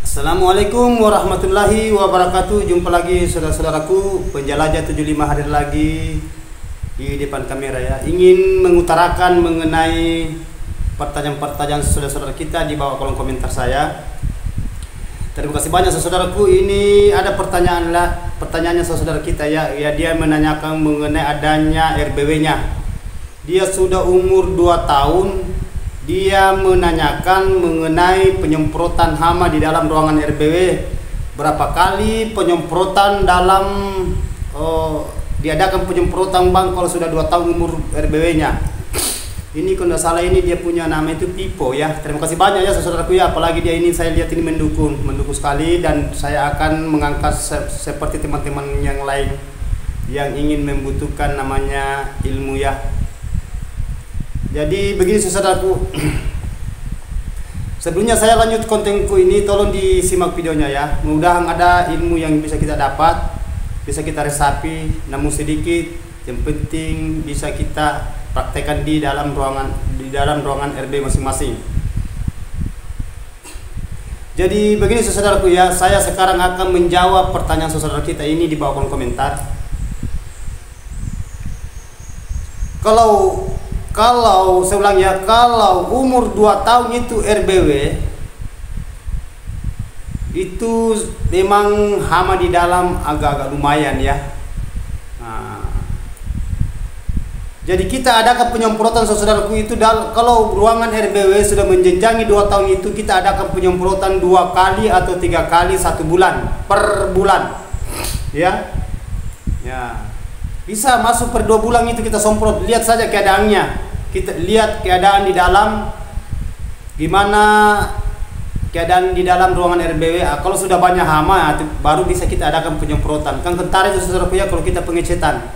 Assalamualaikum warahmatullahi wabarakatuh. Jumpa lagi saudara-saudaraku, penjelajah 75 hadir lagi di depan kamera ya. Ingin mengutarakan mengenai pertanyaan-pertanyaan saudara-saudara kita di bawah kolom komentar saya. Terima kasih banyak saudaraku. Ini ada pertanyaannya saudara kita ya. Dia menanyakan mengenai adanya RBW-nya. Dia sudah umur 2 tahun. Dia menanyakan mengenai penyemprotan hama di dalam ruangan RBW. Berapa kali penyemprotan diadakan penyemprotan bang kalau sudah 2 tahun umur RBW-nya. Ini kalau tidak salah ini dia punya nama itu Pipo ya. Terima kasih banyak ya saudaraku ya. Apalagi dia ini saya lihat ini mendukung sekali, dan saya akan mengangkat seperti teman-teman yang lain yang ingin membutuhkan namanya ilmu ya. Jadi begini saudaraku, sebelumnya saya lanjut kontenku ini, tolong disimak videonya ya. Mudah-mudahan ada ilmu yang bisa kita dapat, bisa kita resapi, namun sedikit, yang penting bisa kita praktekkan di dalam ruangan RB masing-masing. Jadi begini saudaraku ya, saya sekarang akan menjawab pertanyaan saudara kita ini di bawah kolom komentar. Kalau saya ulang ya, kalau umur 2 tahun itu RBW, itu memang hama di dalam agak-agak lumayan ya. Jadi kita adakan penyemprotan saudaraku itu kalau ruangan RBW sudah menjenjangi 2 tahun itu, kita adakan penyemprotan 2 kali atau 3 kali 1 bulan per bulan ya. Bisa masuk per 2 bulan itu kita semprot. Lihat saja keadaannya. Kita lihat keadaan di dalam, gimana keadaan di dalam ruangan RBW. Kalau sudah banyak hama, baru bisa kita adakan penyemprotan. Kan kentara itu saudaraku ya kalau kita pengecetan.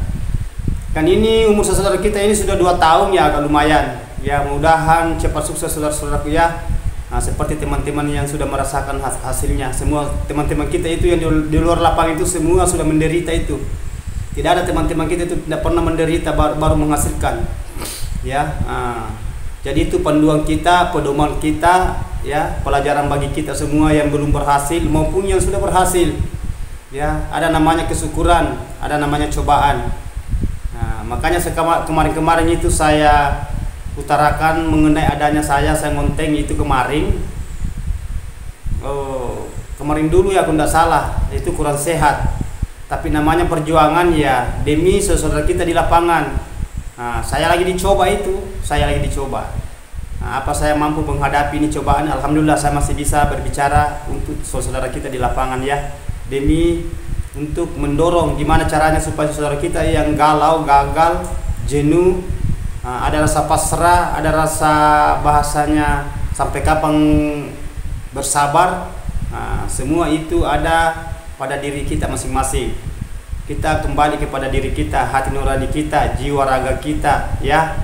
Kan ini umur saudara kita ini sudah 2 tahun ya, agak lumayan. Ya mudah-mudahan cepat sukses saudara-saudaraku ya. Seperti teman-teman yang sudah merasakan hasilnya. Semua teman-teman kita itu yang di luar lapangan itu semua sudah menderita itu. Tidak ada teman-teman kita itu tidak pernah menderita baru menghasilkan. Ya, jadi itu panduan kita, pedoman kita, ya, pelajaran bagi kita semua yang belum berhasil maupun yang sudah berhasil. Ya, ada namanya kesyukuran, ada namanya cobaan. Makanya kemarin-kemarin itu saya utarakan mengenai adanya saya ngonteng itu kemarin. Kemarin dulu ya, kalau tidak salah, itu kurang sehat. Tapi namanya perjuangan ya demi saudara kita di lapangan. Saya lagi dicoba itu, apa saya mampu menghadapi ini cobaan? Alhamdulillah saya masih bisa berbicara untuk saudara kita di lapangan ya, demi untuk mendorong gimana caranya supaya saudara kita yang galau, gagal, jenuh, ada rasa pasrah, ada rasa bahasanya sampai kapan bersabar, semua itu ada pada diri kita masing-masing. Kita kembali kepada diri kita, hati nurani kita, jiwa raga kita ya.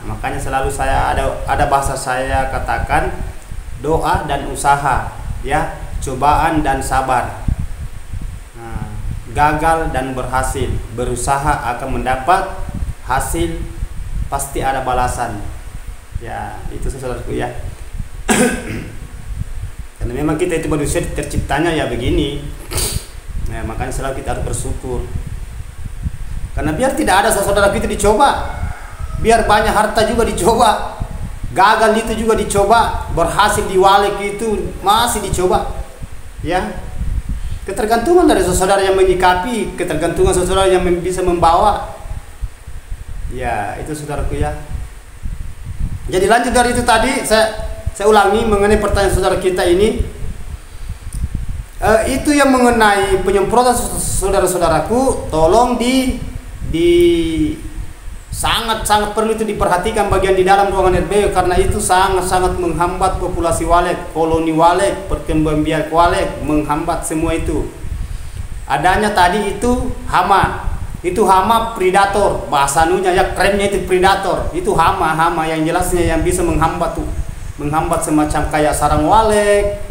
Makanya selalu saya ada bahasa saya katakan, doa dan usaha ya, cobaan dan sabar, gagal dan berhasil, berusaha akan mendapat hasil, pasti ada balasan ya. Itu saudaraku ya. Karena memang kita itu manusia terciptanya ya begini. Makanya selalu kita harus bersyukur. Karena biar tidak ada saudara kita dicoba, biar banyak harta juga dicoba, gagal itu juga dicoba, berhasil di walek itu masih dicoba ya. Ketergantungan dari saudara yang menyikapi, ketergantungan saudara yang bisa membawa ya, itu saudaraku ya. Jadi lanjut dari itu tadi, saya ulangi mengenai pertanyaan saudara kita ini. Itu yang mengenai penyemprotan saudara-saudaraku, tolong sangat perlu itu diperhatikan bagian di dalam ruangan RBW, karena itu sangat menghambat populasi walek, koloni walek, perkembangan biak walek, menghambat semua itu. Adanya tadi itu hama predator, bahasa nunya ya, kerennya itu predator, itu hama yang jelasnya yang bisa menghambat semacam kayak sarang walek,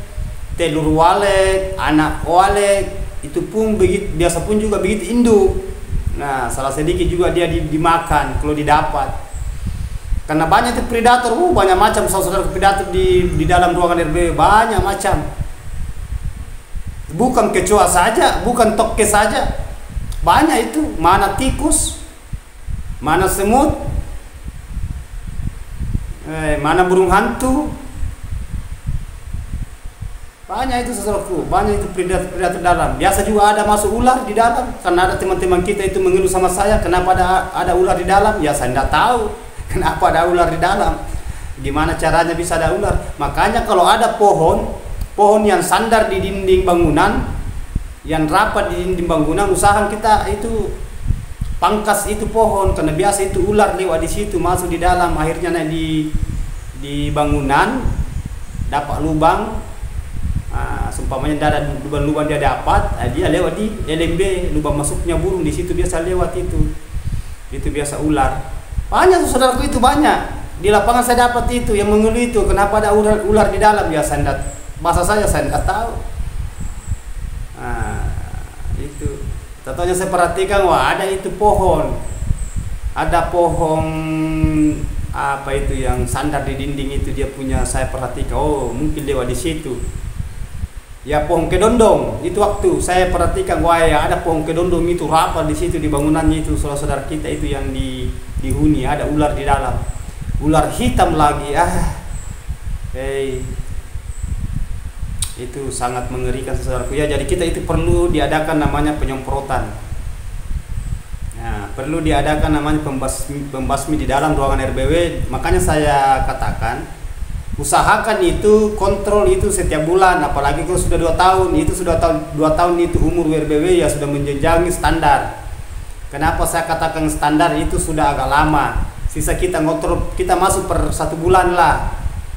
telur walek, anak walek, itu pun begitu, biasa pun juga begitu induk. Salah sedikit juga dia dimakan kalau didapat. Karena banyak itu predator, banyak macam saudara predator di dalam ruangan RBW, banyak macam. Bukan kecoa saja, bukan toke saja, banyak itu. Mana tikus, mana semut, mana burung hantu, banyak itu saudaraku, banyak itu predator dalam. Biasa juga ada masuk ular di dalam, karena ada teman-teman kita itu mengeluh sama saya, kenapa ada ular di dalam? Ya saya tidak tahu kenapa ada ular di dalam, gimana caranya bisa ada ular. Makanya kalau ada pohon yang sandar di dinding bangunan, yang rapat di dinding bangunan, usahakan kita itu pangkas itu pohon, karena biasa itu ular lewat di situ masuk di dalam, akhirnya di bangunan dapat lubang. Seumpamanya ada lubang dia dapat, dia lewat di LMB, lubang masuknya burung di situ biasa lewat itu biasa ular. Banyak saudaraku, itu banyak di lapangan saya dapat itu yang mengeluh itu kenapa ada ular di dalam. Ya bahasa saya tidak tahu. Itu contohnya saya perhatikan, wah ada itu pohon, ada pohon apa itu yang sandar di dinding itu dia punya, saya perhatikan, oh mungkin lewat di situ. Ya pohon kedondong itu waktu saya perhatikan, wah ya ada pohon kedondong itu rapat di situ di bangunannya itu, saudara-saudara kita itu yang dihuni, ada ular di dalam, ular hitam lagi. Itu sangat mengerikan saudaraku ya. Jadi kita itu perlu diadakan namanya penyemprotan. Nah, perlu diadakan namanya pembasmi di dalam ruangan RBW. Makanya saya katakan, usahakan itu kontrol itu setiap bulan, apalagi kalau sudah 2 tahun, itu sudah 2 tahun itu umur RBW ya sudah menjenjangi standar. Kenapa saya katakan standar? Itu sudah agak lama. Sisa kita ngontrol, kita masuk per 1 bulan lah.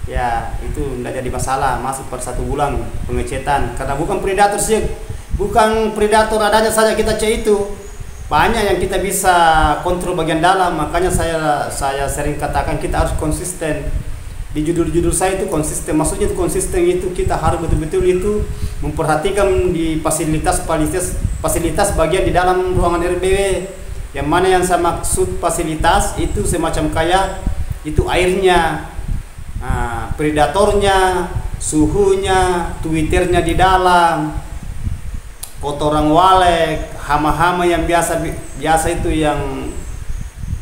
Ya, itu tidak jadi masalah, masuk per 1 bulan pengecetan. Karena bukan predator sih, bukan predator adanya saja kita cek itu. Banyak yang kita bisa kontrol bagian dalam. Makanya saya sering katakan kita harus konsisten. Di judul-judul saya itu konsisten, maksudnya itu konsisten itu kita harus betul-betul itu memperhatikan di fasilitas bagian di dalam ruangan RBW. Yang mana yang saya maksud fasilitas itu semacam kayak itu airnya, predatornya, suhunya, twitternya di dalam, kotoran walek, hama-hama yang biasa itu yang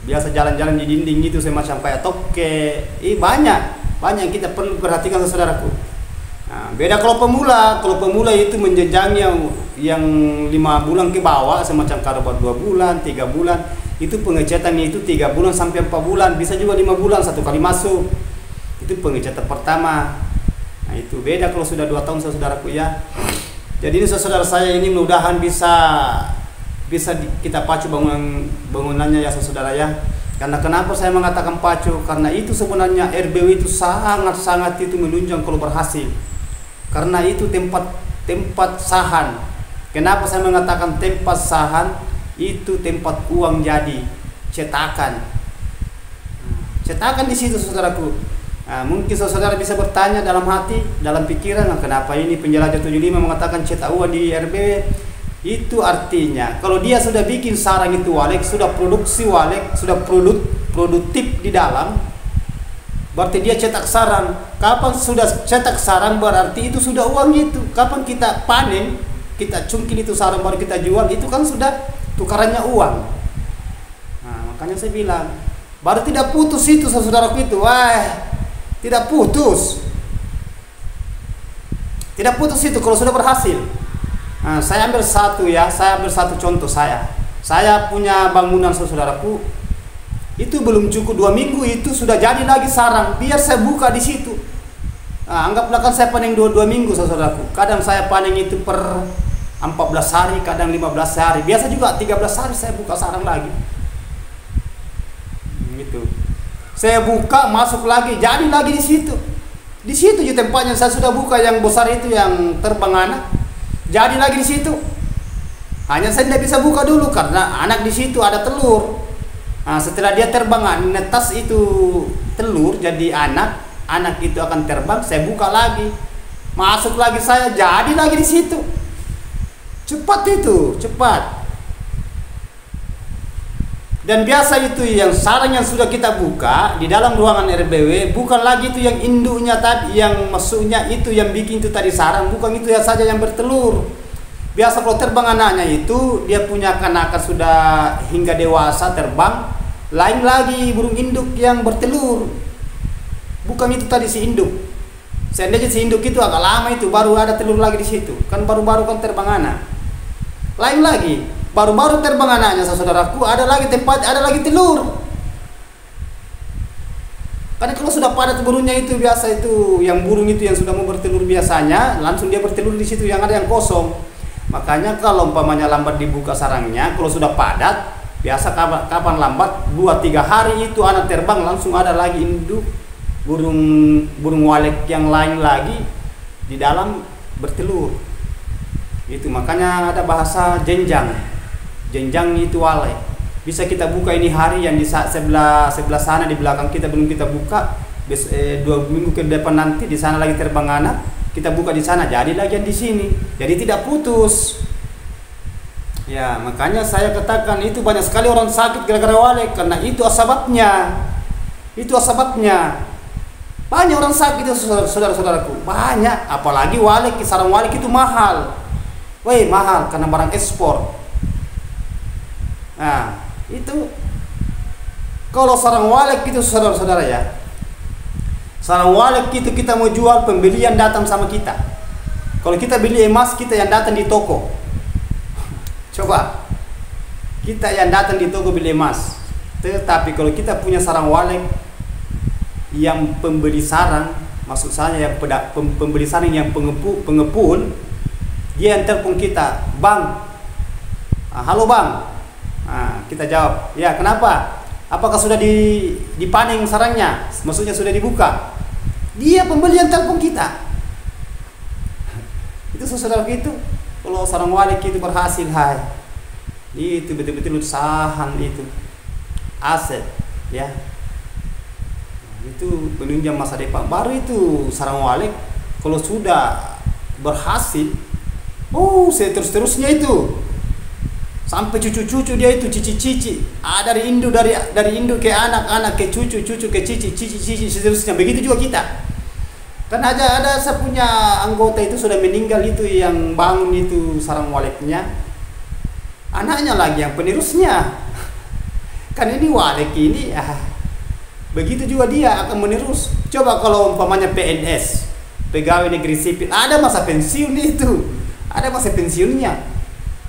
biasa jalan-jalan di dinding itu semacam kayak toke. Banyak yang kita perlu perhatikan saudaraku. Nah, beda kalau pemula itu menjenjang yang 5 bulan ke bawah, semacam karobat 2 bulan, 3 bulan, itu pengecetan itu 3 bulan sampai 4 bulan, bisa juga 5 bulan 1 kali masuk. Itu pengecetan pertama. Nah, itu beda kalau sudah 2 tahun saudaraku ya. Jadi ini saudara saya ini mudah-mudahan bisa kita pacu bangunannya ya saudara ya. Karena kenapa saya mengatakan pacu? Karena itu sebenarnya RBW itu sangat itu menunjang kalau berhasil. Karena itu tempat sahan. Kenapa saya mengatakan tempat sahan? Itu tempat uang jadi cetakan. Cetakan di situ saudaraku. Nah, mungkin saudara bisa bertanya dalam hati, dalam pikiran, kenapa ini penjelajah 75 mengatakan cetak uang di RBW? Itu artinya kalau dia sudah bikin sarang itu walek, sudah produksi walek, sudah produktif di dalam, berarti dia cetak sarang. Kapan sudah cetak sarang berarti itu sudah uang itu. Kapan kita panen, kita cungkil itu sarang baru kita jual, itu kan sudah tukarannya uang. Nah, makanya saya bilang baru tidak putus itu saudaraku itu. Tidak putus itu kalau sudah berhasil. Nah, saya ambil satu contoh saya punya bangunan saudaraku itu belum cukup 2 minggu itu sudah jadi lagi sarang, biar saya buka di situ. Nah, anggaplah kan saya panen 2 minggu saudaraku, kadang saya panen itu per 14 hari, kadang 15 hari, biasa juga 13 hari saya buka sarang lagi gitu. Saya buka, masuk lagi, jadi lagi di situ juga tempatnya saya sudah buka yang besar itu yang terbang anak. Jadi lagi di situ. Hanya saya tidak bisa buka dulu karena anak di situ ada telur. Nah, setelah dia terbang netas itu telur jadi anak itu akan terbang, saya buka lagi. Masuk lagi saya, jadi lagi di situ. Cepat itu, cepat. Dan biasa itu yang sarang yang sudah kita buka di dalam ruangan RBW bukan lagi itu yang induknya tadi, yang maksudnya itu yang bikin itu tadi sarang, bukan itu ya saja yang bertelur. Biasa kalau terbang anaknya itu dia punya kanakan sudah hingga dewasa terbang. Lain lagi burung induk yang bertelur. Bukan itu tadi si induk. Seandainya si induk itu agak lama itu baru ada telur lagi di situ. Kan baru-baru kan terbang anak. Lain lagi, baru-baru terbang anaknya saudaraku, ada lagi tempat, ada lagi telur. Karena kalau sudah padat burungnya itu biasa itu yang burung itu yang sudah mau bertelur biasanya langsung dia bertelur di situ yang ada yang kosong. Makanya kalau umpamanya lambat dibuka sarangnya, kalau sudah padat, biasa kapan lambat 2-3 hari itu anak terbang langsung ada lagi induk burung walet yang lain lagi di dalam bertelur. Itu makanya ada bahasa jenjang. Jenjang itu walet. Bisa kita buka ini hari yang di sebelah sana di belakang kita belum kita buka. 2 minggu ke depan nanti di sana lagi terbang anak, kita buka di sana jadi lagi yang di sini. Jadi tidak putus. Ya, makanya saya katakan itu banyak sekali orang sakit gara-gara walet karena itu asbabnya. Itu asbabnya. Banyak orang sakit itu saudara-saudaraku. Banyak, apalagi walet, sarang walet itu mahal. Woi, mahal karena barang ekspor. Nah, itu kalau sarang walet itu saudara-saudara ya. Sarang walet itu kita mau jual, pembelian datang sama kita. Kalau kita beli emas, kita yang datang di toko. Coba. Kita yang datang di toko beli emas. Tetapi kalau kita punya sarang walet yang pembeli sarang, maksud saya yang pembeli sarang yang pengepul, dia yang telepon kita, "Bang, halo bang." Nah, kita jawab, "Ya, kenapa? Apakah sudah dipanen sarangnya?" Maksudnya sudah dibuka. Dia pembeli yang telepon kita. Itu saudara itu, kalau sarang walet itu berhasil, hai. Itu betul-betul saham itu. Aset, ya. Itu penunjang masa depan. Baru itu sarang walet kalau sudah berhasil, seterus-terusnya itu. Sampai cucu-cucu dia itu cici-cici. Dari induk ke anak-anak ke cucu-cucu ke cici seterusnya. Begitu juga kita. Kan ada saya punya anggota itu sudah meninggal itu yang bangun itu sarang waletnya. Anaknya lagi yang penerusnya. Kan ini walet ini begitu juga dia akan menerus. Coba kalau umpamanya PNS, pegawai negeri sipil, ada masa pensiun itu. Ada masa pensiunnya.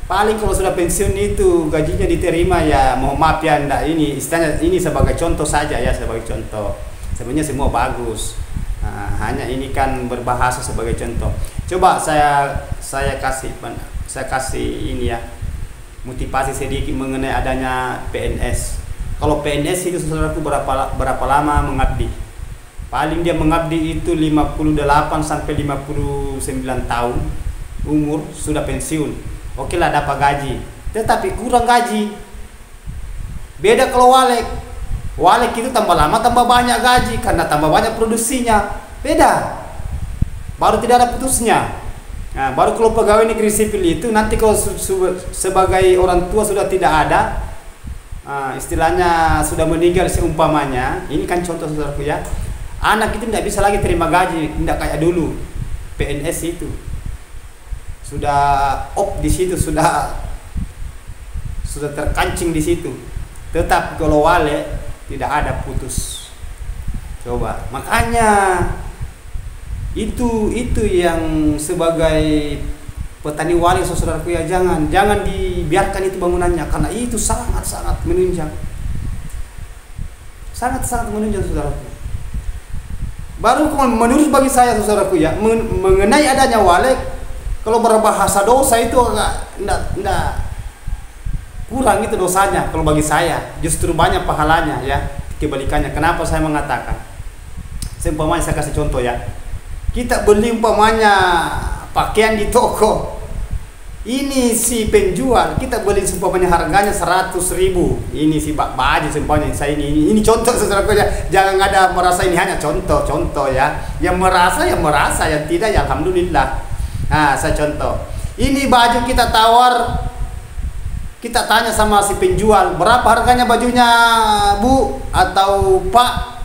Paling kalau sudah pensiun itu gajinya diterima ya, mohon maaf ya, enggak, ini istilahnya ini sebagai contoh saja ya, sebagai contoh. Sebenarnya semua bagus. Nah, hanya ini kan berbahasa sebagai contoh. Coba saya kasih ini ya, motivasi sedikit mengenai adanya PNS. Kalau PNS itu saudaraku berapa lama mengabdi? Paling dia mengabdi itu 58 sampai 59 tahun umur sudah pensiun. Oke lah dapat gaji, tetapi kurang gaji. Beda kalau walet. Walet itu tambah lama tambah banyak gaji karena tambah banyak produksinya. Beda. Baru tidak ada putusnya. Nah, baru kalau pegawai negeri sipil itu nanti kalau sebagai orang tua sudah tidak ada, istilahnya sudah meninggal seumpamanya. Ini kan contoh saudaraku ya. Anak itu tidak bisa lagi terima gaji, tidak kayak dulu. PNS itu sudah di situ, sudah terkancing di situ. Tetap kalau walet tidak ada putus. Coba, makanya itu yang sebagai petani walet saudaraku ya, jangan dibiarkan itu bangunannya karena itu sangat menunjang. Sangat menunjang saudaraku. Baru menurut bagi saya saudaraku ya, mengenai adanya walet, kalau berbahasa dosa itu enggak kurang itu dosanya kalau bagi saya, justru banyak pahalanya ya, kebalikannya. Kenapa saya mengatakan? Seumpamanya saya kasih contoh ya. Kita beli umpamanya pakaian di toko. Ini si penjual, kita beli umpamanya harganya 100.000. Ini si baju umpamanya saya ini contoh saudaraku ya. Jangan ada merasa ini hanya contoh ya. Yang merasa, yang tidak ya alhamdulillah. Nah, saya contoh. Ini baju kita tawar, kita tanya sama si penjual, berapa harganya bajunya Bu atau Pak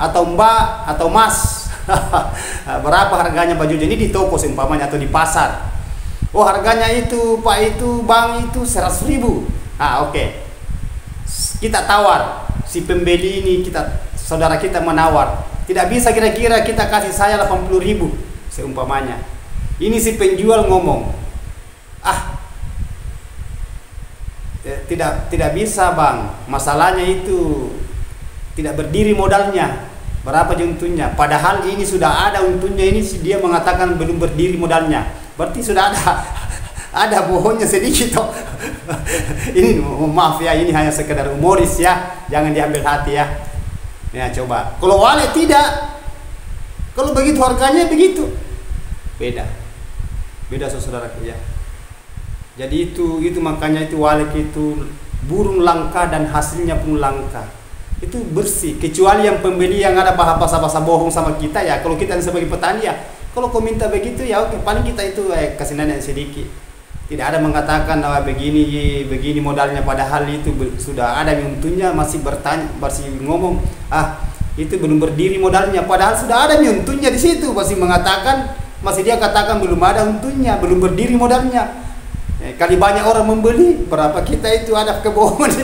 atau Mbak atau Mas? Berapa harganya bajunya ini di toko seumpamanya atau di pasar. Oh harganya itu Pak, itu Bang, itu 100.000. Oke. Kita tawar, si pembeli ini, saudara kita menawar, tidak bisa kira-kira kita kasih saya 80.000 seumpamanya. Ini si penjual ngomong, tidak bisa Bang, masalahnya itu tidak berdiri modalnya. Berapa untungnya? Padahal ini sudah ada untungnya, ini dia mengatakan belum berdiri modalnya. Berarti sudah ada bohongnya sedikit toh. Ini maaf ya, ini hanya sekedar humoris ya, jangan diambil hati ya. Ya coba. Kalau wale tidak, kalau begitu harganya begitu, beda saudaraku ya. Jadi itu makanya itu wale itu burung langka dan hasilnya pun langka. Itu bersih, kecuali yang pembeli yang ada bahasa bohong sama kita ya. Kalau kita sebagai petani ya, kalau kau minta begitu ya oke, paling kita itu kasih nenek sedikit. Tidak ada mengatakan begini modalnya, padahal itu sudah ada untungnya, masih bertanya, masih ngomong itu belum berdiri modalnya, padahal sudah ada untungnya di situ, masih dia katakan belum ada untungnya, belum berdiri modalnya. Kali banyak orang membeli, berapa kita itu ada kebohongan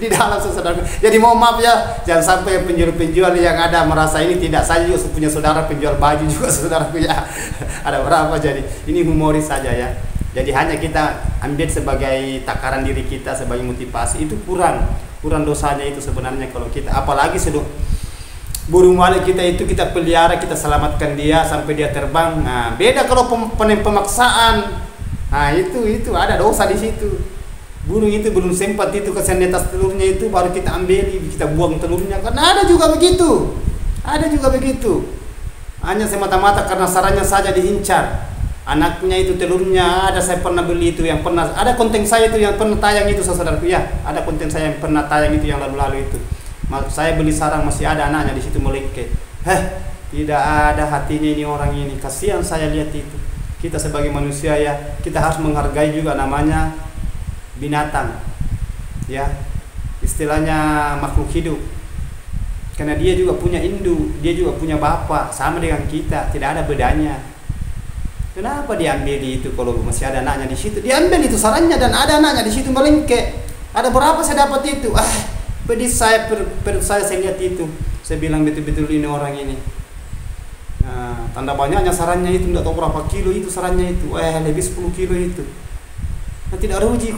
di dalam saudara. Jadi mohon maaf ya, jangan sampai penjual-penjual yang ada merasa ini tidak. Saya juga punya saudara penjual baju juga saudaraku ya. Ada berapa, jadi ini humoris saja ya. Jadi hanya kita ambil sebagai takaran diri kita, sebagai motivasi. Itu kurang dosanya itu sebenarnya kalau kita, apalagi burung wale kita itu kita pelihara, kita selamatkan dia sampai dia terbang. Nah, beda kalau pemaksaan. Nah itu ada dosa di situ. Burung itu belum sempat itu kasihan netas telurnya itu baru kita ambil, kita buang telurnya. Karena ada juga begitu. Hanya semata-mata karena sarangnya saja diincar. Anaknya itu telurnya ada, saya pernah beli itu yang pernah ada konten saya itu yang pernah tayang itu saudaraku ya. Ada konten saya yang pernah tayang itu yang lalu-lalu itu. Saya beli sarang masih ada anaknya di situ melengket. Tidak ada hatinya ini orang ini. Kasihan saya lihat itu. Kita sebagai manusia ya, kita harus menghargai juga namanya binatang ya, istilahnya makhluk hidup, karena dia juga punya induk, dia juga punya bapak, sama dengan kita, tidak ada bedanya. Kenapa diambil itu kalau masih ada anaknya di situ? Diambil itu sarangnya dan ada anaknya di situ melengket. Ada berapa saya dapat itu? Pedis saya, perut saya lihat itu, saya bilang betul-betul ini orang ini. Nah, tanda banyaknya sarannya itu, tidak tahu berapa kilo itu sarannya itu, lebih 10 kilo itu. Nah, tidak rugi,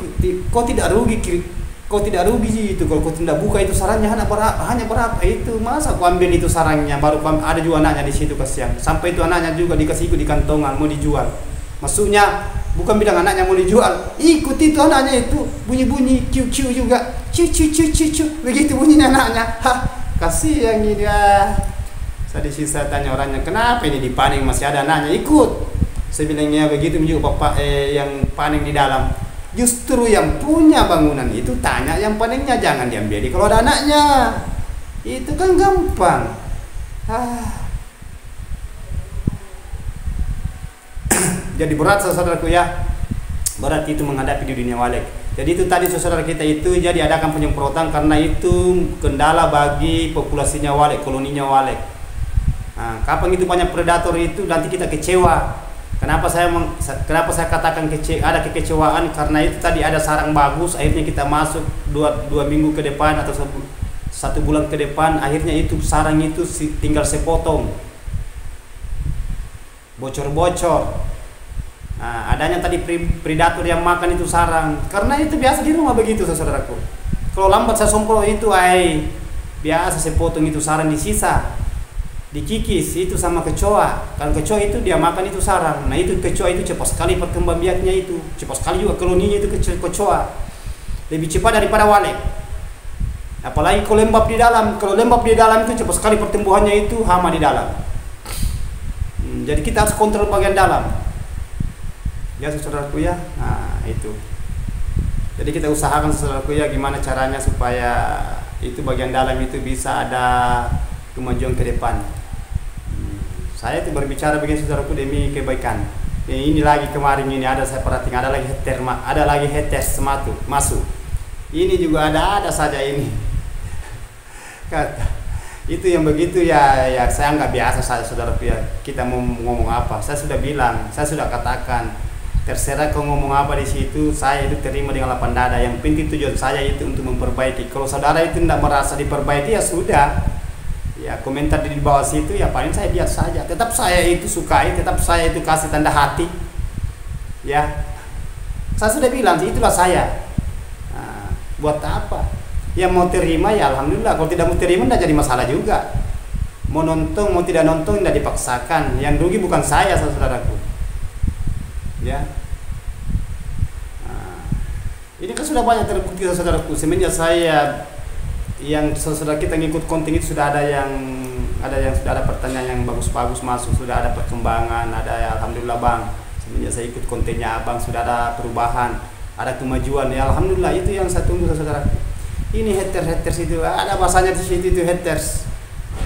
kau tidak rugi itu kalau kau tidak buka itu sarannya hanya berapa itu, masa kau ambil itu sarangnya, baru ada juga anaknya di situ, kasihan. Sampai itu anaknya juga dikasih ikut di kantongan mau dijual. Maksudnya bukan bilang anaknya mau dijual, ikut itu anaknya itu bunyi ciu juga, ciu begitu bunyinya anaknya. Kasihan dia. Saya tanya orangnya, kenapa ini dipaning masih ada anaknya ikut? Saya bilangnya begitu juga bapak yang paning di dalam. Justru yang punya bangunan itu tanya yang paningnya, jangan diambil kalau ada anaknya. Itu kan gampang. Jadi berat saudaraku ya. Berat itu menghadapi di dunia walek. Jadi itu tadi saudara kita itu jadi adakan penyemprotan karena itu kendala bagi populasinya walek, koloninya walek. Nah, kapan itu banyak predator itu nanti kita kecewa. Kenapa saya katakan ada kekecewaan? Karena itu tadi ada sarang bagus, akhirnya kita masuk dua minggu ke depan atau 1 bulan ke depan, akhirnya itu sarang itu tinggal sepotong, bocor. Nah, adanya tadi predator yang makan itu sarang. Karena itu biasa di rumah begitu saudaraku. Kalau lambat saya semprot itu, biasa saya potong itu sarang di sisa. Dikikis itu sama kecoa. Kalau kecoa itu dia makan itu sarang. Nah itu kecoa itu cepat sekali perkembang biaknya itu, cepat sekali juga koloninya itu kecoa. Lebih cepat daripada walek. Apalagi kalau lembab di dalam. Kalau lembab di dalam itu cepat sekali pertumbuhannya itu, hama di dalam. Jadi kita harus kontrol bagian dalam. Ya saudaraku ya. Nah itu. Jadi kita usahakan saudaraku ya gimana caranya supaya itu bagian dalam itu bisa ada kemajuan ke depan. Saya itu berbicara begini saudaraku demi kebaikan. Ini lagi kemarin ini ada saya perhatikan ada lagi hetes masuk. Ini juga ada saja ini. Kata itu yang begitu ya saya nggak biasa saya saudaraku ya. Kita mau ngomong apa? Saya sudah bilang, saya sudah katakan terserah kau ngomong apa di situ, saya itu terima dengan lapang dada. Yang penting tujuan saya itu untuk memperbaiki. Kalau saudara itu tidak merasa diperbaiki, ya sudah, ya komentar di bawah situ, ya paling saya biasa saja. Tetap saya itu sukai, tetap saya itu kasih tanda hati, ya. Saya sudah bilang, itulah saya. Nah, buat apa? Yang mau terima ya alhamdulillah. Kalau tidak mau terima tidak jadi masalah juga. Mau nonton, mau tidak nonton tidak dipaksakan. Yang rugi bukan saya, saudaraku. Ya, nah, ini kan sudah banyak terbukti, saudaraku. Semenjak saya yang saudara kita ngikut konten itu sudah ada yang sudah ada pertanyaan yang bagus-bagus masuk, sudah ada perkembangan, ada ya, alhamdulillah bang. Semenjak saya ikut kontennya abang sudah ada perubahan, ada kemajuan ya alhamdulillah. Itu yang saya tunggu, saudaraku. Ini haters itu ada bahasanya di situ itu haters,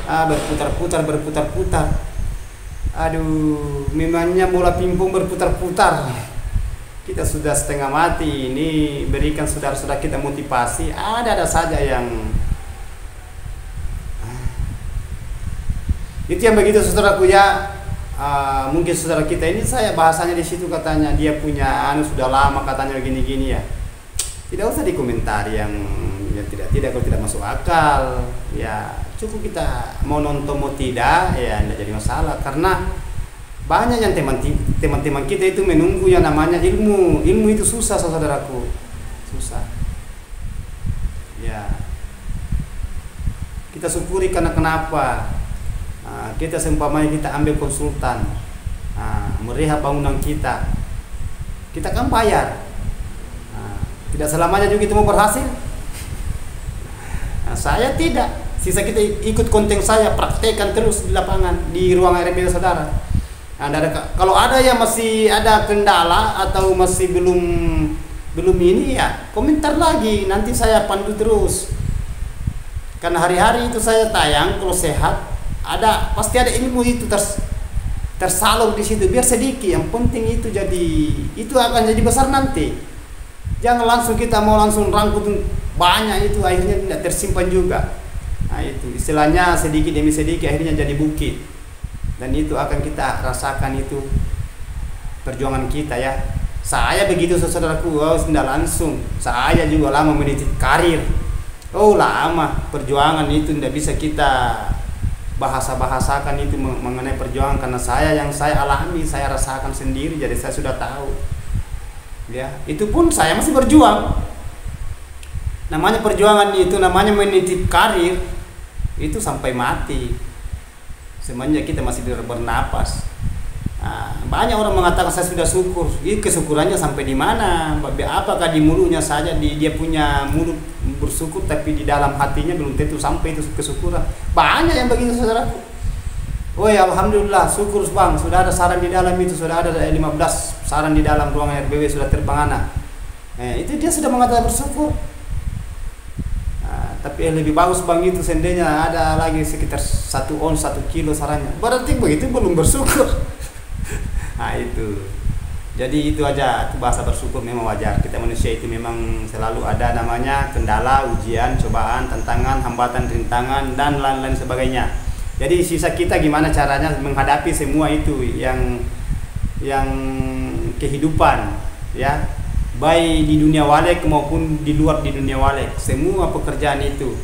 berputar-putar. Aduh, memangnya bola pingpong berputar-putar. Kita sudah setengah mati. Ini berikan saudara-saudara kita motivasi. Ada saja yang itu yang begitu, saudaraku ya. Mungkin saudara kita ini, saya bahasanya di situ katanya dia punya sudah lama katanya gini-gini ya. Tidak usah dikomentari yang tidak kalau tidak masuk akal. Ya cukup kita mau nonton mau tidak ya tidak jadi masalah, karena banyak yang teman-teman kita itu menunggu yang namanya ilmu itu susah, saudaraku, susah ya. Kita syukuri karena kenapa kita seumpamanya kita ambil konsultan merehab bangunan kita kan bayar, tidak selamanya juga itu mau berhasil. Saya tidak. Sisa kita ikut konten saya, praktekkan terus di lapangan, di ruang RBW saudara. Kalau ada yang masih ada kendala atau masih belum ini ya komentar lagi, nanti saya pandu terus. Karena hari-hari itu saya tayang, kalau sehat pasti ada ilmu itu tersalur di situ. Biar sedikit, yang penting itu itu akan jadi besar nanti. Jangan langsung kita mau langsung rangkut banyak, itu akhirnya tidak tersimpan juga. Nah itu istilahnya sedikit demi sedikit akhirnya jadi bukit, dan itu akan kita rasakan itu perjuangan kita ya. Saya begitu, saudaraku, tidak langsung. Saya juga lama meniti karir, lama perjuangan itu tidak bisa kita bahasakan itu mengenai perjuangan, karena yang saya alami, saya rasakan sendiri, jadi saya sudah tahu ya. Itu pun saya masih berjuang. Namanya perjuangan itu namanya menitip karir itu sampai mati, semenjak kita masih bernapas. Banyak orang mengatakan saya sudah syukur. Ini kesyukurannya sampai di mana? Apakah di mulutnya saja, dia punya mulut bersyukur, tapi di dalam hatinya belum tentu sampai itu kesyukuran. Banyak yang begitu, saudaraku. Ya alhamdulillah, syukur bang, sudah ada saran di dalam itu, sudah ada 15 saran di dalam ruangan RBW sudah terbang anak. Itu dia sudah mengatakan bersyukur. Tapi lebih bagus bang itu seandainya ada lagi sekitar 1 ons 1 kilo sarannya, berarti begitu belum bersyukur. Itu jadi itu aja, itu bahasa bersyukur memang wajar. Kita manusia itu memang selalu ada namanya kendala, ujian, cobaan, tantangan, hambatan, rintangan, dan lain-lain sebagainya. Jadi sisa kita gimana caranya menghadapi semua itu yang kehidupan ya, baik di dunia walek maupun di luar di dunia walek. Semua pekerjaan itu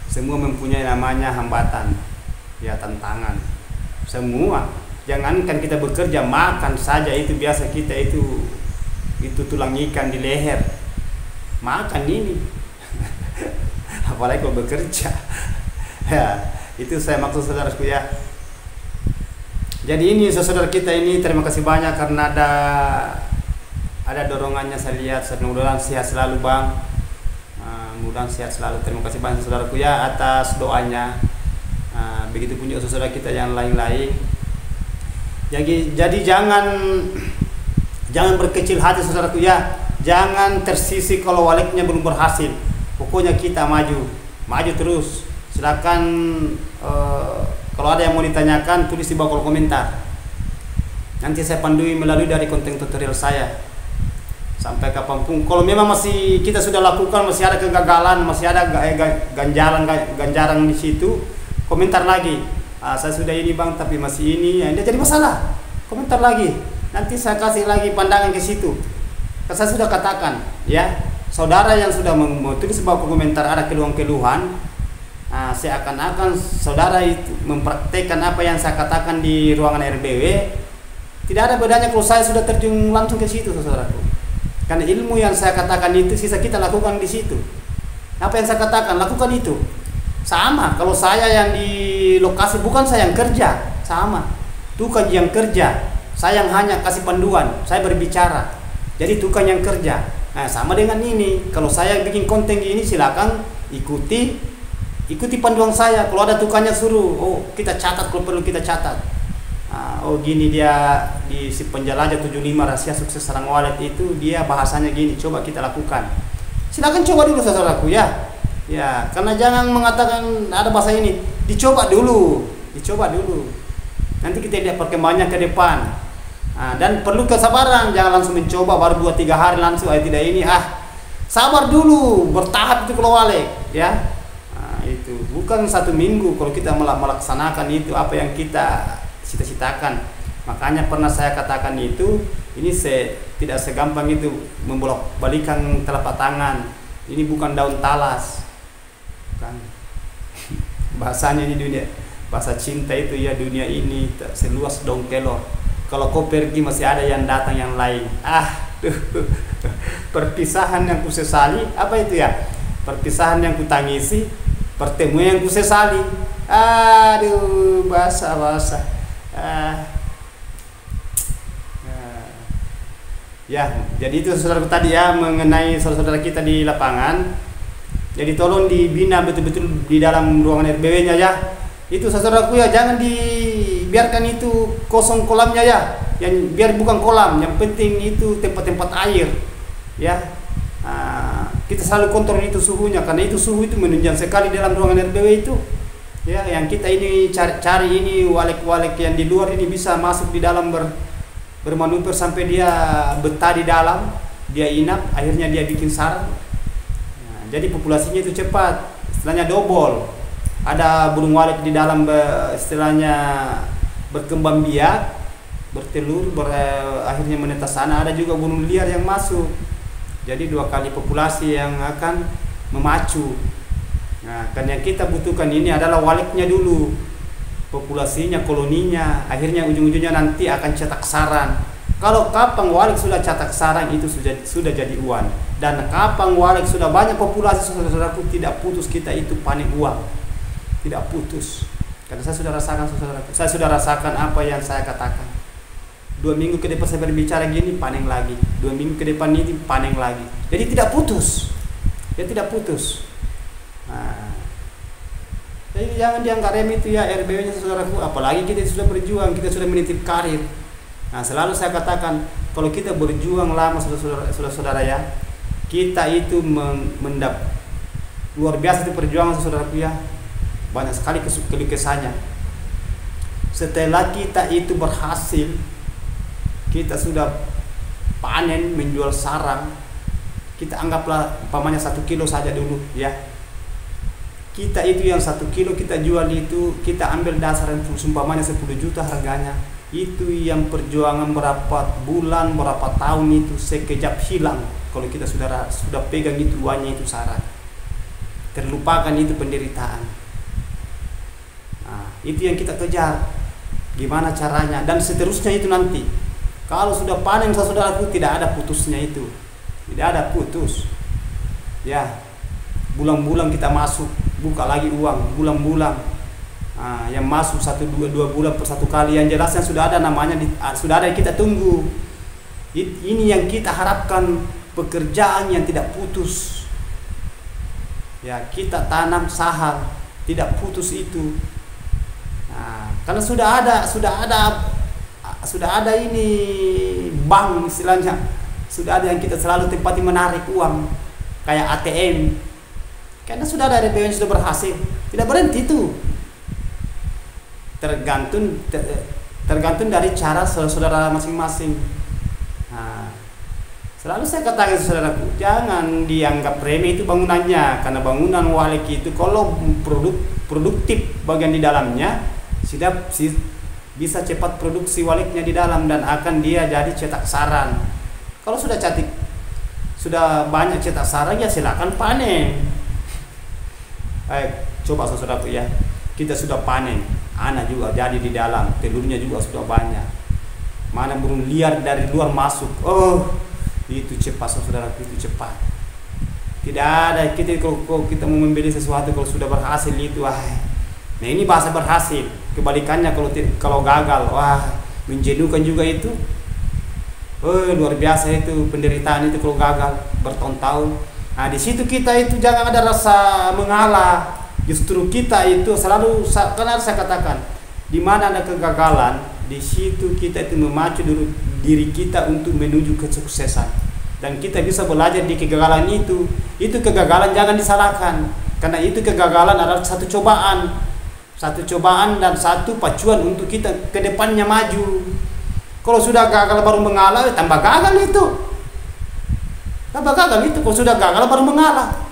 semua mempunyai namanya hambatan ya, tantangan semua. Jangankan kita bekerja, makan saja itu biasa kita itu tulang ikan di leher makan ini apalagi kalau bekerja. Ya itu saya maksud, saudaraku ya. Jadi ini saudara kita ini, terima kasih banyak karena ada dorongannya, saya lihat. Mudah-mudahan sehat selalu bang, mudah-mudahan sehat selalu. Terima kasih banyak saudaraku ya atas doanya. Begitu pun juga saudara kita yang lain-lain. Jadi jangan berkecil hati saudaraku ya. Jangan tersisih kalau waleknya belum berhasil. Pokoknya kita maju terus. Silakan kalau ada yang mau ditanyakan, tulis di bawah kolom komentar. Nanti saya pandui melalui dari konten tutorial saya. Sampai kapanpun, kalau memang masih kita sudah lakukan masih ada kegagalan, masih ada ganjaran di situ, komentar lagi. Saya sudah ini bang, tapi masih ini, ya jadi masalah. Komentar lagi. Nanti saya kasih lagi pandangan ke situ. Saya sudah katakan, ya, saudara yang sudah menulis sebuah komentar ada keluhan-keluhan, seakan-akan saudara itu mempraktekkan apa yang saya katakan di ruangan RBW. Tidak ada bedanya kalau saya sudah terjun langsung ke situ, saudaraku. Karena ilmu yang saya katakan itu sisa kita lakukan di situ. Apa yang saya katakan, lakukan itu. Sama, kalau saya yang di lokasi bukan saya yang kerja, sama. Tukang yang kerja, saya yang hanya kasih panduan, saya berbicara. Jadi tukang yang kerja. Nah, sama dengan ini. Kalau saya bikin konten ini silakan ikuti panduan saya. Kalau ada tukangnya suruh, oh kita catat kalau perlu kita catat. Oh gini dia di si penjelajah 75 rahasia sukses sarang walet itu dia bahasanya gini, coba kita lakukan. Silakan coba dulu saudaraku ya. Ya, karena jangan mengatakan ada bahasa ini, dicoba dulu. Nanti kita lihat perkembangannya ke depan. Dan perlu kesabaran, jangan langsung mencoba baru 2-3 hari langsung tidak ini. Sabar dulu, bertahap itu kalau walet ya. Itu bukan 1 minggu kalau kita melaksanakan itu apa yang kita cita-citakan. Makanya pernah saya katakan itu, ini tidak segampang itu membolak-balikan telapak tangan. Ini bukan daun talas, kan? Bahasanya ini dunia, bahasa cinta itu ya, dunia ini seluas daun kelor. Kalau kau pergi masih ada yang datang yang lain. Perpisahan yang kusesali, apa itu ya? Perpisahan yang kutangisi, pertemuan yang kusesali. Aduh, bahasa. Ya, jadi itu saudara tadi ya mengenai saudara-saudara kita di lapangan. Jadi tolong dibina betul-betul di dalam ruangan RBW-nya ya. Itu saudaraku ya, jangan dibiarkan itu kosong kolamnya ya. Yang biar bukan kolam, yang penting itu tempat-tempat air ya. Kita selalu kontrol itu suhunya, karena itu suhu itu menunjang sekali dalam ruangan RBW itu. Ya, yang kita ini cari ini walek-walek yang di luar ini bisa masuk di dalam bermanuver sampai dia betah di dalam, dia inap, akhirnya dia bikin sarang. Nah, jadi populasinya itu cepat, istilahnya double. Ada burung walek di dalam istilahnya berkembang biak, bertelur, akhirnya menetas sana. Ada juga burung liar yang masuk. Jadi 2 kali populasi yang akan memacu. Nah, kan yang kita butuhkan ini adalah waleknya dulu, populasinya, koloninya, akhirnya ujung-ujungnya nanti akan cetak sarang. Kalau kapang walek sudah cetak sarang itu sudah jadi uang. Dan kapang walek sudah banyak populasi, saudaraku, tidak putus kita itu panen uang, tidak putus. Karena saya sudah rasakan, saudaraku, saya sudah rasakan apa yang saya katakan. 2 minggu ke depan saya berbicara gini, panen lagi. 2 minggu ke depan ini panen lagi. Jadi tidak putus, ya tidak putus. Nah, jadi jangan dianggap remeh itu ya RBW-nya saudaraku. Apalagi kita sudah berjuang, kita sudah menitip karir. Nah, selalu saya katakan kalau kita berjuang lama saudara-saudara ya, kita itu luar biasa itu perjuangan saudaraku ya. Banyak sekali kelukesannya. Setelah kita itu berhasil, kita sudah panen, menjual sarang, kita anggaplah umpamanya 1 kilo saja dulu ya. Kita itu yang 1 kilo kita jual itu, kita ambil dasar yang umpamanya 10 juta harganya. Itu yang perjuangan berapa bulan, berapa tahun itu sekejap hilang. Kalau kita sudah pegang itu uangnya itu sarang, terlupakan itu penderitaan. Nah, itu yang kita kejar. Gimana caranya? Dan seterusnya itu nanti. Kalau sudah panen saudaraku, tidak ada putusnya itu. Tidak ada putus. Ya, bulan-bulan kita masuk, buka lagi uang, bulan-bulan. Yang masuk 1-2 bulan per 1 kali, yang jelasnya sudah ada namanya, sudah ada yang kita tunggu. Ini yang kita harapkan, pekerjaan yang tidak putus. Ya, kita tanam saham, tidak putus itu. Nah, karena sudah ada ini bank istilahnya, sudah ada yang kita selalu tempati menarik uang kayak ATM, karena sudah ada RBW yang sudah berhasil, tidak berhenti itu. Tergantung dari cara saudara masing-masing. Nah, selalu saya katakan saudaraku, jangan dianggap remeh itu bangunannya, karena bangunan walek itu kalau produktif bagian di dalamnya, bisa cepat produksi waliknya di dalam dan akan dia jadi cetak sarang. Kalau sudah banyak cetak sarang ya silakan panen. Coba saudaraku ya, kita sudah panen, anak juga jadi di dalam, telurnya juga sudah banyak. Mana burung liar dari luar masuk, oh itu cepat saudaraku, itu cepat. Tidak ada kita kalau kita mau membeli sesuatu kalau sudah berhasil itu, nah ini bahasa berhasil. Kebalikannya kalau gagal, wah menjenuhkan juga itu. Luar biasa itu penderitaan itu kalau gagal bertahun-tahun. Nah di situ kita itu jangan ada rasa mengalah. Justru kita itu selalu, karena saya katakan, di mana ada kegagalan, di situ kita itu memacu diri kita untuk menuju kesuksesan. Dan kita bisa belajar di kegagalan itu. Itu kegagalan jangan disalahkan, karena itu kegagalan adalah satu cobaan dan satu pacuan untuk kita ke depannya maju. Kalau sudah gagal baru mengalah, tambah gagal itu. Kalau sudah gagal baru mengalah.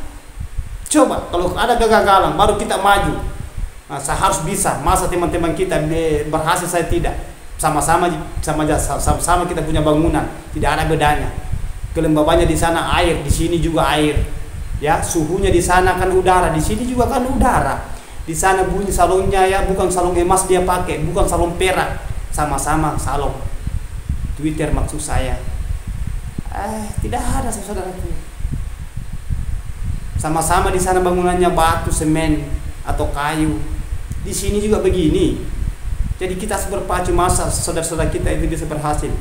Coba kalau ada kegagalan baru kita maju. Nah, saya harus bisa. Masa teman-teman kita berhasil saya tidak. Sama-sama kita punya bangunan, tidak ada bedanya. Kelembabannya di sana air, di sini juga air. Ya, suhunya di sana kan udara, di sini juga kan udara. Di sana bunyi salonnya ya bukan salon emas dia pakai, bukan salon perak, sama-sama salon. Twitter maksud saya. Tidak ada saudaraku. Sama-sama di sana bangunannya batu, semen atau kayu. Di sini juga begini. Jadi kita harus berpacu, masa saudara-saudara kita itu bisa berhasil.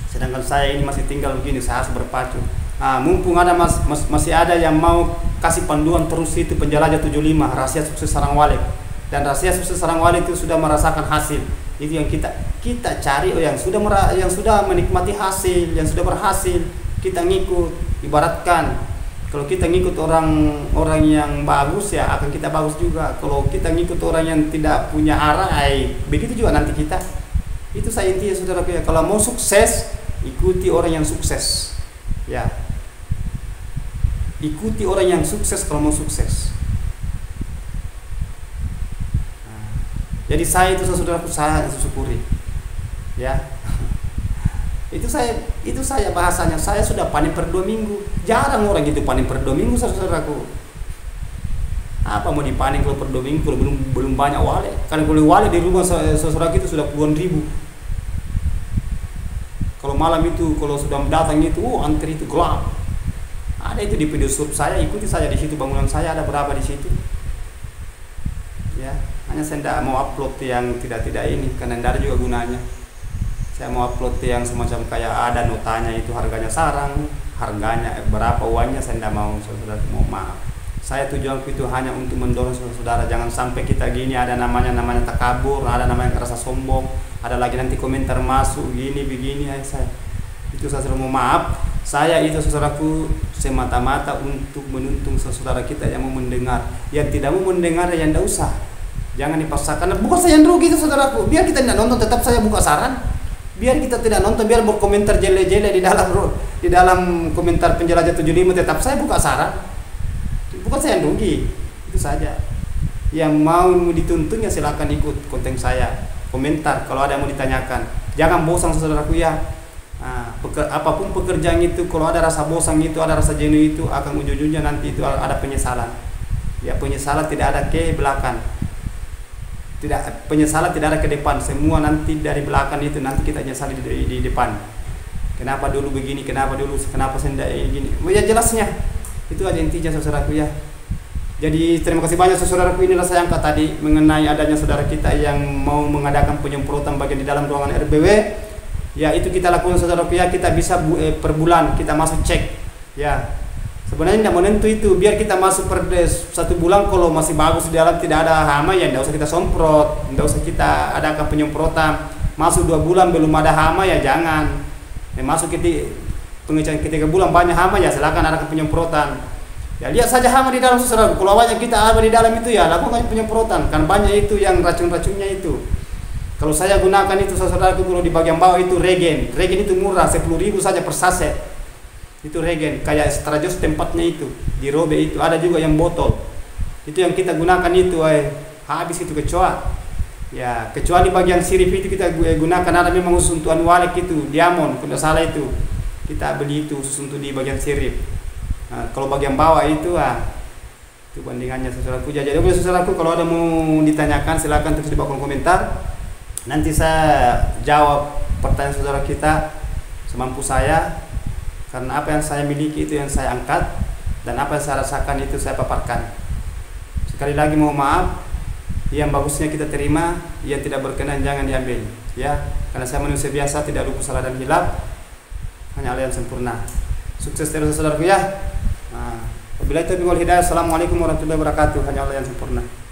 Sedangkan saya ini masih tinggal begini, saya harus berpacu. Mumpung ada masih ada yang mau kasih panduan terus itu penjelajah 75 rahasia sukses sarang walik. Dan rahasia sukses sarang walik itu sudah merasakan hasil. Itu yang kita cari, yang sudah menikmati hasil, yang sudah berhasil, kita ngikut. Ibaratkan kalau kita ngikut orang yang bagus ya akan kita bagus juga. Kalau kita ngikut orang yang tidak punya arah, begitu juga nanti kita. Itu saya intinya saudara ya. Kalau mau sukses, ikuti orang yang sukses. Ya. Ikuti orang yang sukses kalau mau sukses. Jadi saya itu saudaraku, saya syukuri. Ya. Itu saya bahasanya, saya sudah panen per 2 minggu. Jarang orang gitu panen per 2 minggu saudaraku. Apa mau dipanen kalau per 2 minggu kalau belum banyak wale? Karena kalau wale di rumah saudara itu sudah puluhan ribu. Kalau malam itu kalau sudah datang itu antri itu gelap. Ada itu di video sub saya, ikuti saja di situ, bangunan saya ada berapa di situ. Ya, hanya saya tidak mau upload yang tidak ini karena tidak ada juga gunanya. Saya mau upload yang semacam kayak ada notanya itu harganya sarang, harganya berapa uangnya, saya tidak mau saudara, mau maaf. Saya tujuanku itu hanya untuk mendorong saudara, jangan sampai kita gini ada namanya takabur, ada namanya rasa sombong, ada lagi nanti komentar masuk gini begini saya. Itu saya mau maaf. Saya itu saudaraku semata-mata untuk menuntung saudara kita yang mau mendengar. Yang tidak mau mendengar ya tidak usah. Jangan dipaksakan. Bukan saya yang rugi itu saudaraku. Biar kita tidak nonton tetap saya buka saran. Biar kita tidak nonton, biar berkomentar jele-jele di dalam komentar penjelajah 75 tetap saya buka saran. Bukan saya yang rugi. Itu saja. Yang mau dituntun ya silakan ikut konten saya. Komentar kalau ada yang mau ditanyakan. Jangan bosan saudaraku ya. Apapun pekerjaan itu kalau ada rasa bosan itu, ada rasa jenuh itu, akan ujung-ujungnya nanti itu ada penyesalan. Ya penyesalan tidak ada ke belakang. Penyesalan tidak ada ke depan, semua nanti dari belakang itu nanti kita nyesali di depan. Kenapa dulu begini, kenapa saya tidak begini. Ya jelasnya. Itu aja intinya saudaraku ya. Jadi terima kasih banyak saudaraku, inilah saya angkat tadi mengenai adanya saudara kita yang mau mengadakan penyemprotan bagian di dalam ruangan RBW. Ya itu kita lakukan saudaraku ya, kita bisa per bulan kita masuk cek. Ya. Sebenarnya tidak menentu itu, biar kita masuk per 1 bulan kalau masih bagus di dalam tidak ada hama ya tidak usah kita semprot, tidak usah kita adakan penyemprotan. Masuk 2 bulan belum ada hama ya jangan. Masuk pengecekan ketika bulan banyak hama ya silakan adakan penyemprotan. Ya lihat saja hama di dalam saudara. Kalau banyak kita ada di dalam itu ya lakukan penyemprotan. Kan banyak itu yang racun-racunnya itu. Kalau saya gunakan itu saudaraku kalau di bagian bawah itu regen. Regen itu murah 10.000 saja per saset. Itu regen kayak Strajos tempatnya itu di Robe itu ada juga yang botol. Itu yang kita gunakan itu habis itu kecoa. Ya, kecuali bagian sirip itu kita gunakan, ada memang khusus untuk walik itu, diamond, kalau salah itu. Kita beli itu khusus untuk di bagian sirip. Nah, kalau bagian bawah itu itu bandingannya saudaraku. Jadi saudaraku, kalau ada mau ditanyakan silakan tulis di bawah kolom komentar. Nanti saya jawab pertanyaan saudara kita semampu saya, karena apa yang saya miliki itu yang saya angkat, dan apa yang saya rasakan itu saya paparkan. Sekali lagi mohon maaf, yang bagusnya kita terima, yang tidak berkenan jangan diambil, ya. Karena saya manusia biasa, tidak luput salah dan hilaf, hanya Allah yang sempurna. Sukses terus saudaraku ya. Wabillahi taufiq wal hidayah. Assalamualaikum warahmatullahi wabarakatuh. Hanya Allah yang sempurna.